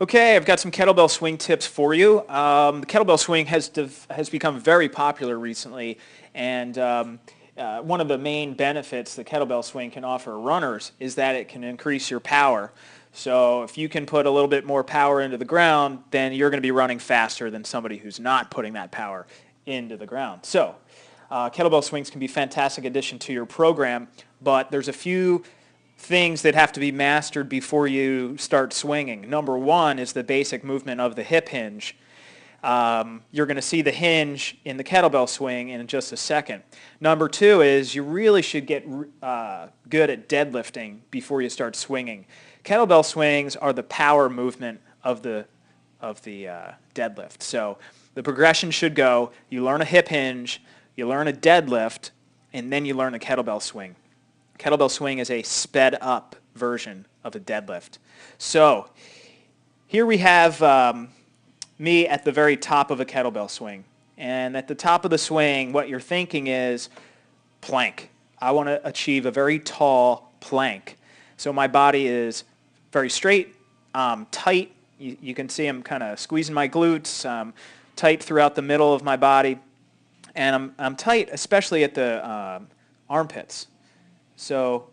Okay, I've got some kettlebell swing tips for you. The kettlebell swing has become very popular recently, and one of the main benefits the kettlebell swing can offer runners is that it can increase your power. So if you can put a little bit more power into the ground, then you're going to be running faster than somebody who's not putting that power into the ground. So kettlebell swings can be a fantastic addition to your program, but there's a few things that have to be mastered before you start swinging. Number one is the basic movement of the hip hinge. You're going to see the hinge in the kettlebell swing in just a second. Number two is you really should get good at deadlifting before you start swinging. Kettlebell swings are the power movement of the deadlift. So the progression should go, you learn a hip hinge, you learn a deadlift, and then you learn the kettlebell swing. Kettlebell swing is a sped up version of a deadlift. So here we have me at the very top of a kettlebell swing. And at the top of the swing, what you're thinking is plank. I want to achieve a very tall plank. So my body is very straight, tight. You can see I'm kind of squeezing my glutes, tight throughout the middle of my body. And I'm tight, especially at the armpits. So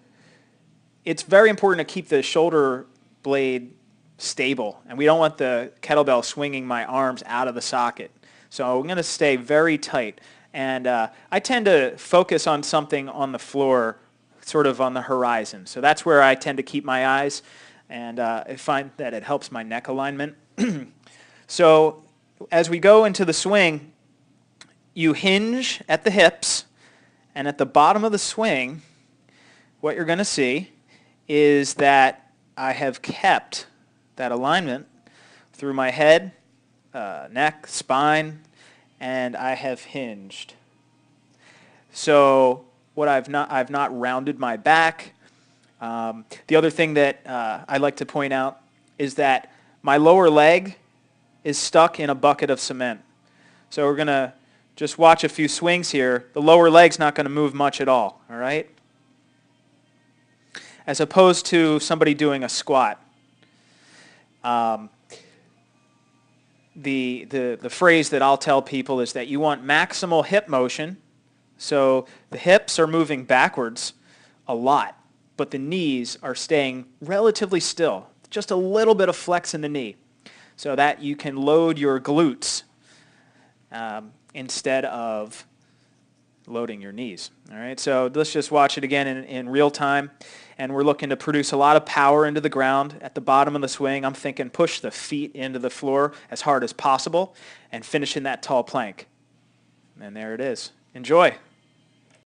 it's very important to keep the shoulder blade stable, and we don't want the kettlebell swinging my arms out of the socket. So I'm going to stay very tight, and I tend to focus on something on the floor, sort of on the horizon. So that's where I tend to keep my eyes, and I find that it helps my neck alignment. So as we go into the swing, you hinge at the hips, and at the bottom of the swing, what you're going to see is that I have kept that alignment through my head, neck, spine, and I have hinged. So what I've not rounded my back. The other thing that I like to point out is that my lower leg is stuck in a bucket of cement. So we're going to just watch a few swings here. The lower leg's not going to move much at all right? As opposed to somebody doing a squat. The phrase that I'll tell people is that you want maximal hip motion, so the hips are moving backwards a lot, but the knees are staying relatively still, just a little bit of flex in the knee, so that you can load your glutes instead of loading your knees. All right, so let's just watch it again in real time. And we're looking to produce a lot of power into the ground. At the bottom of the swing, I'm thinking push the feet into the floor as hard as possible and finish in that tall plank. And there it is. Enjoy.